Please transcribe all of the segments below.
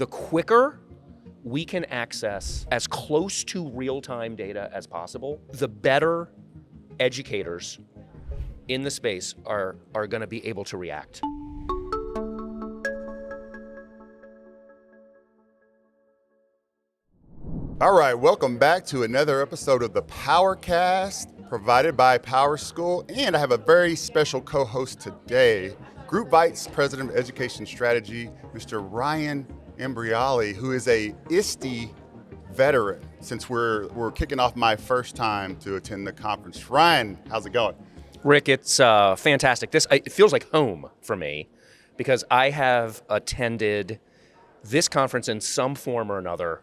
the quicker we can access as close to real-time data as possible, the better educators in the space are going to be able to react. All right, welcome back to another episode of the Powercast, provided by PowerSchool, and I have a very special co-host today, Group Vice President of Education Strategy, Mr. Ryan Imbriale, who is a ISTE veteran, since we're kicking off my first time to attend the conference. Ryan, how's it going? Rick, it's fantastic. It feels like home for me because I have attended this conference in some form or another.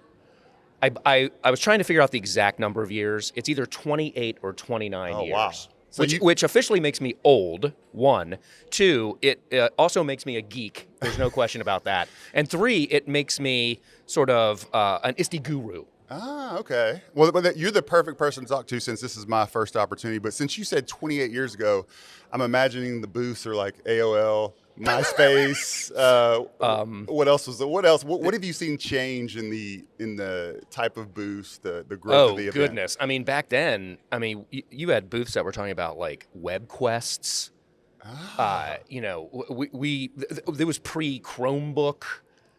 I was trying to figure out the exact number of years. It's either 28 or 29 years. Wow. So which officially makes me old, one. Two, it also makes me a geek. There's no question about that. And three, it makes me sort of an ISTE guru. Ah, okay. Well, you're the perfect person to talk to since this is my first opportunity. But since you said 28 years ago, I'm imagining the booths are like AOL, MySpace. What else was? What else? What have you seen change in the type of booths, the growth of the event? Oh goodness! I mean, back then, you had booths that were talking about like web quests. There was pre-Chromebook.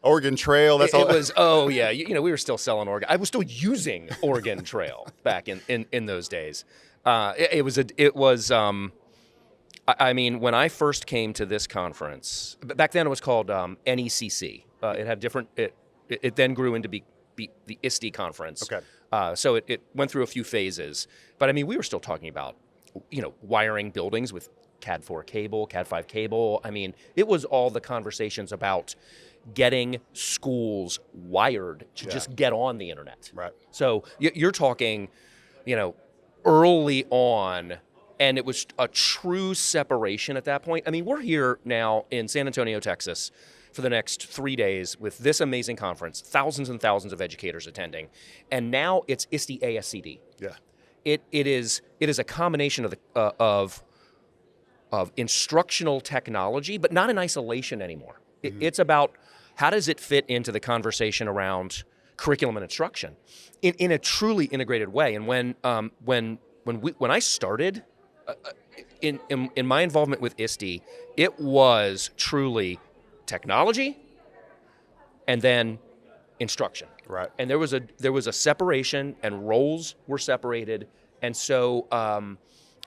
Oregon Trail. That's all. It was. Oh yeah, we were still selling Oregon. I was still using Oregon Trail back in those days. It was. I mean, when I first came to this conference, back then it was called NECC. It had different. It then grew into be the ISTE conference. Okay. So it went through a few phases, but I mean, we were still talking about, wiring buildings with Cat4 cable, Cat5 cable. I mean, it was all the conversations about getting schools wired to just get on the internet. Right. So you're talking, early on, and it was a true separation at that point. I mean, we're here now in San Antonio, Texas, for the next 3 days with this amazing conference, thousands and thousands of educators attending, and now it's ISTE ASCD. Yeah. It is a combination of instructional technology, but not in isolation anymore. Mm-hmm. It's about how does it fit into the conversation around curriculum and instruction in a truly integrated way. And when I started in my involvement with ISTE, it was truly technology and then instruction. Right. And there was a separation, and roles were separated, and so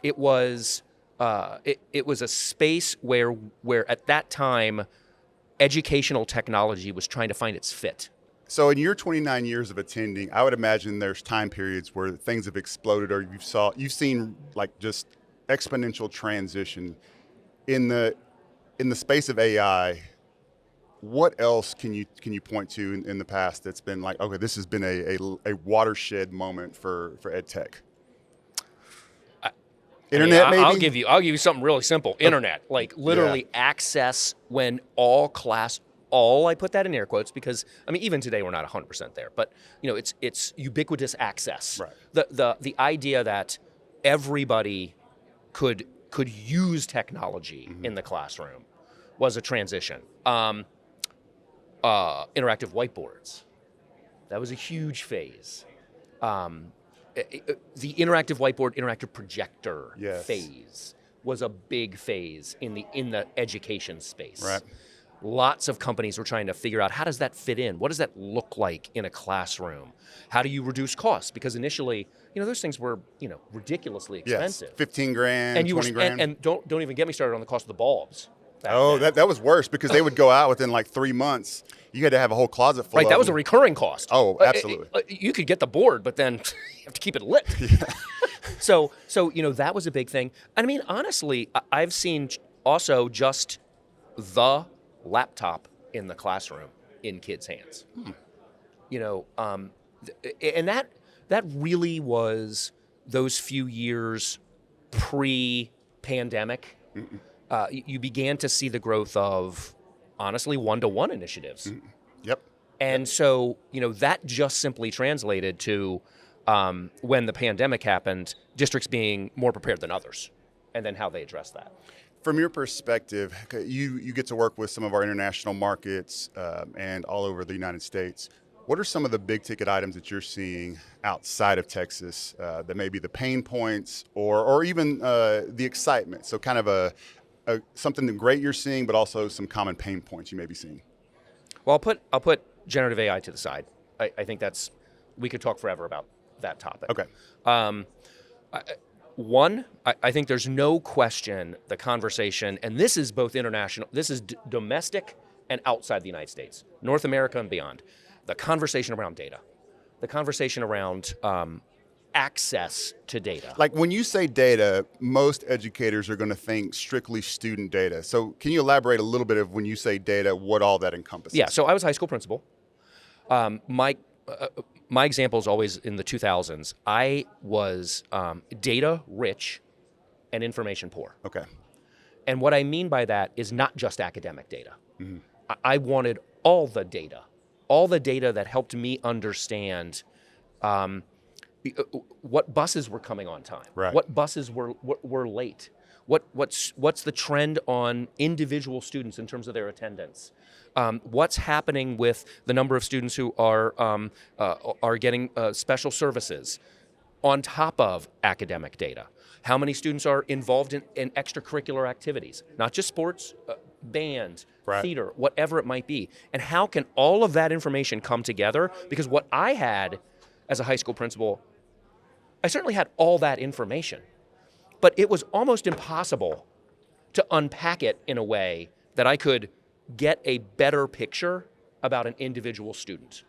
it was a space where at that time educational technology was trying to find its fit. So in your 29 years of attending, I would imagine there's time periods where things have exploded, or you've seen like just exponential transition in the space of AI. What else can you point to in the past that's been like, okay, this has been a watershed moment for Edtech? Internet, maybe? I'll give you something really simple. Internet, like literally access when all, I put that in air quotes because even today we're not 100% there, but it's ubiquitous access. Right. The idea that everybody could use technology in the classroom was a transition. Interactive whiteboards, that was a huge phase. The interactive whiteboard, interactive projector phase was a big phase in the education space. Right. Lots of companies were trying to figure out, how does that fit in? What does that look like in a classroom? How do you reduce costs? Because initially, those things were, ridiculously expensive. Yes, 15 grand, and 20 grand. And don't even get me started on the cost of the bulbs. That was worse because they would go out within like 3 months. You had to have a whole closet full of them. That was a recurring cost. Oh, absolutely. You could get the board, but then you have to keep it lit. Yeah. So that was a big thing. I mean, honestly, I've seen also just the laptop in the classroom in kids' hands. And that really was those few years pre-pandemic. You began to see the growth of, honestly, one-to-one initiatives. Yep. And so, that just simply translated to when the pandemic happened, districts being more prepared than others, and then how they address that. From your perspective, you get to work with some of our international markets and all over the United States. What are some of the big ticket items that you're seeing outside of Texas that may be the pain points or even the excitement? So kind of something great you're seeing, but also some common pain points you may be seeing. Well, I'll put generative AI to the side. I think we could talk forever about that topic. Okay. I think there's no question the conversation, and this is both international, this is domestic and outside the United States, North America and beyond. The conversation around data, the conversation around access to data. Like when you say data, most educators are going to think strictly student data. So can you elaborate a little bit of when you say data, what all that encompasses? Yeah, so I was a high school principal. My example is always in the 2000s. I was data rich and information poor. Okay. And what I mean by that is not just academic data. Mm-hmm. I wanted all the data that helped me understand what buses were coming on time, right. What buses were late, what's the trend on individual students in terms of their attendance, what's happening with the number of students who are getting special services on top of academic data. How many students are involved in extracurricular activities, not just sports, band, right. theater, whatever it might be. And how can all of that information come together? Because what I had as a high school principal, I certainly had all that information, but it was almost impossible to unpack it in a way that I could get a better picture about an individual student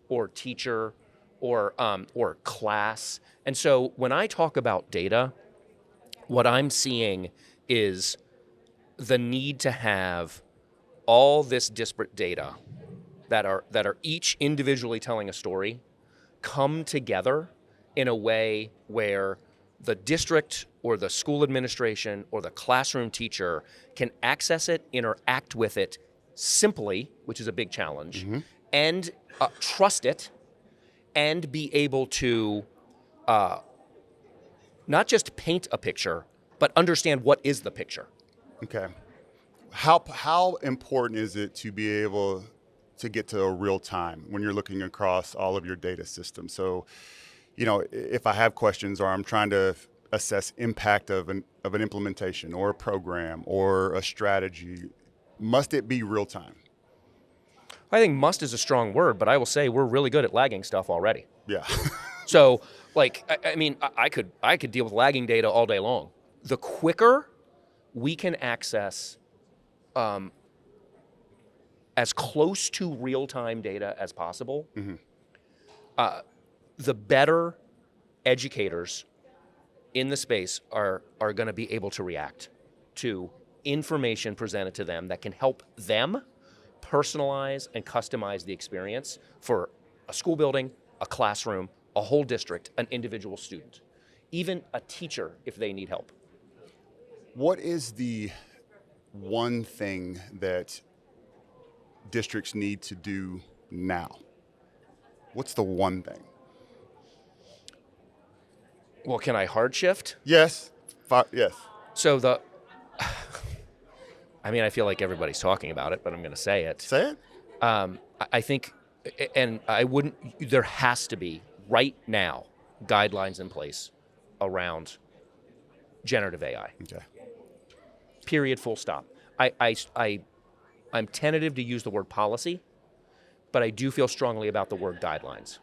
or teacher or class. And so when I talk about data, what I'm seeing is the need to have all this disparate data that are each individually telling a story come together in a way where the district or the school administration or the classroom teacher can access it, interact with it simply, which is a big challenge, mm-hmm. and trust it and be able to not just paint a picture, but understand what is the picture. Okay. How important is it to be able to get to a real time when you're looking across all of your data systems? So, if I have questions or I'm trying to assess impact of an implementation or a program or a strategy, must it be real time? I think must is a strong word, but I will say we're really good at lagging stuff already. Yeah. So, I could deal with lagging data all day long. The quicker we can access as close to real-time data as possible, mm-hmm. The better educators in the space are going to be able to react to information presented to them that can help them personalize and customize the experience for a school building, a classroom, a whole district, an individual student, even a teacher if they need help. What is the one thing that districts need to do now? What's the one thing? Well, can I hard shift? Yes. Yes. So I feel like everybody's talking about it, but I'm going to say it. Say it. I think, and there has to be right now guidelines in place around generative AI. Okay. Period, full stop. I'm tentative to use the word policy, but I do feel strongly about the word guidelines.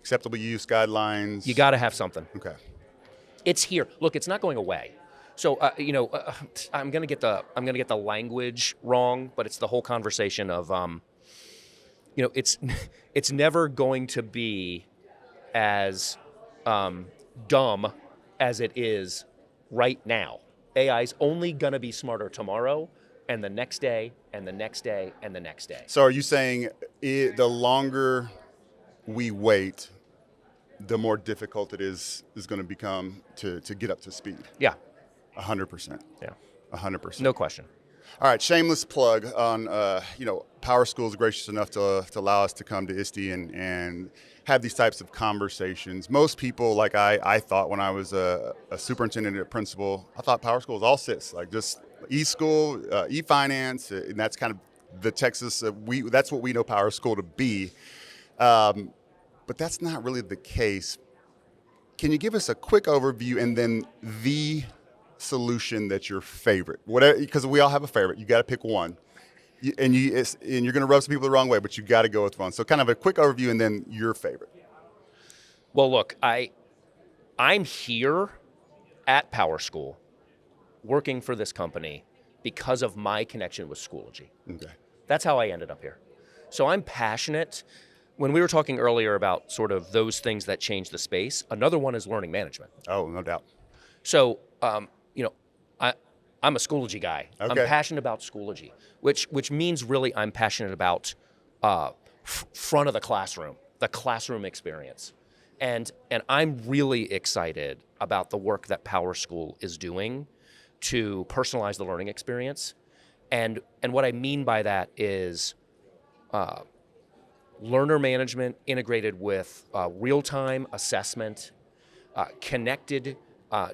Acceptable use guidelines. You got to have something. Okay. It's here. Look, it's not going away. So I'm going to get the language wrong, but it's the whole conversation of it's never going to be as dumb as it is right now. AI is only going to be smarter tomorrow, and the next day, and the next day, and the next day. So are you saying the longer we wait, the more difficult it is going to become to get up to speed? Yeah. 100%. Yeah. 100%. No question. All right, shameless plug on, PowerSchool is gracious enough to allow us to come to ISTE and have these types of conversations. Most people, like I thought when I was a superintendent and a principal, I thought PowerSchool was all sis, like just e-school, e-finance, and that's kind of the Texas, that's what we know PowerSchool to be. But that's not really the case. Can you give us a quick overview and then the solution that's your favorite? Whatever, because we all have a favorite. You got to pick one. And you're going to rub some people the wrong way, but you got to go with one. So kind of a quick overview and then your favorite. Well, look, I'm here at PowerSchool working for this company because of my connection with Schoology. Okay. That's how I ended up here. So I'm passionate. When we were talking earlier about sort of those things that change the space, another one is learning management. Oh, no doubt. So, I'm a Schoology guy. Okay. I'm passionate about Schoology, which means really I'm passionate about front of the classroom experience. And I'm really excited about the work that PowerSchool is doing to personalize the learning experience. And what I mean by that is learner management integrated with real-time assessment, connected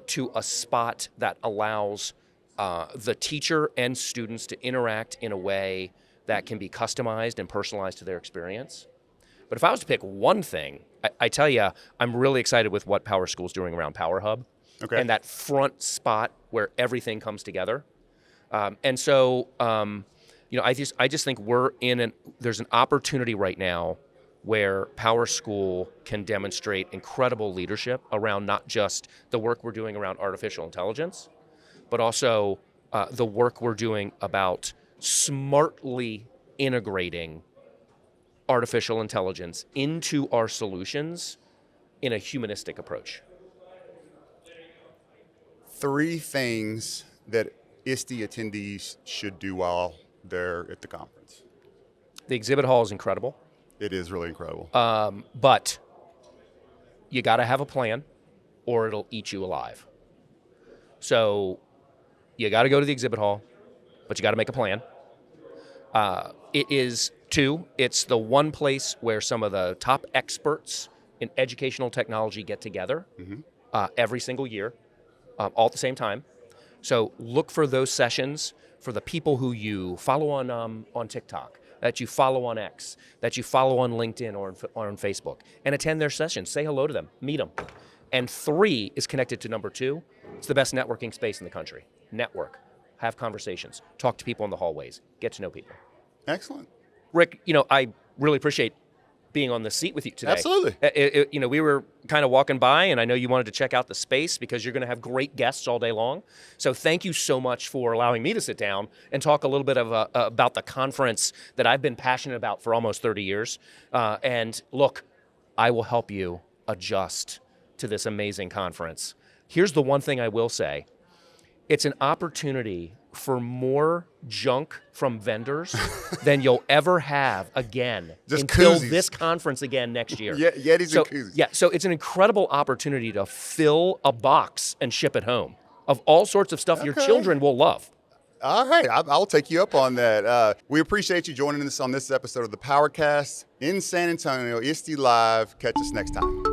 to a spot that allows the teacher and students to interact in a way that can be customized and personalized to their experience. But if I was to pick one thing, I tell you, I'm really excited with what PowerSchool is doing around PowerHub, and that front spot where everything comes together. And so, I just think there's an opportunity right now where PowerSchool can demonstrate incredible leadership around not just the work we're doing around artificial intelligence, but also the work we're doing about smartly integrating artificial intelligence into our solutions in a humanistic approach. 3 things that ISTE attendees should do while they're at the conference. The exhibit hall is incredible. It is really incredible. But you got to have a plan or it'll eat you alive. So you got to go to the exhibit hall, but you got to make a plan. It's the one place where some of the top experts in educational technology get together every single year, all at the same time. So look for those sessions for the people who you follow on TikTok, that you follow on X, that you follow on LinkedIn or on Facebook, and attend their sessions. Say hello to them, meet them. And 3 is connected to number 2. It's the best networking space in the country. Network, have conversations, talk to people in the hallways, get to know people. Excellent. Rick, I really appreciate being on the seat with you today. Absolutely. We were kind of walking by, and I know you wanted to check out the space because you're going to have great guests all day long. So thank you so much for allowing me to sit down and talk a little bit about the conference that I've been passionate about for almost 30 years. And look, I will help you adjust to this amazing conference. Here's the one thing I will say. It's an opportunity for more junk from vendors than you'll ever have again until koozies. This conference again next year. Yetis and koozies. Yeah, so it's an incredible opportunity to fill a box and ship it home of all sorts of stuff your children will love. All right, I'll take you up on that. We appreciate you joining us on this episode of the Powercast in San Antonio, ISTE Live. Catch us next time.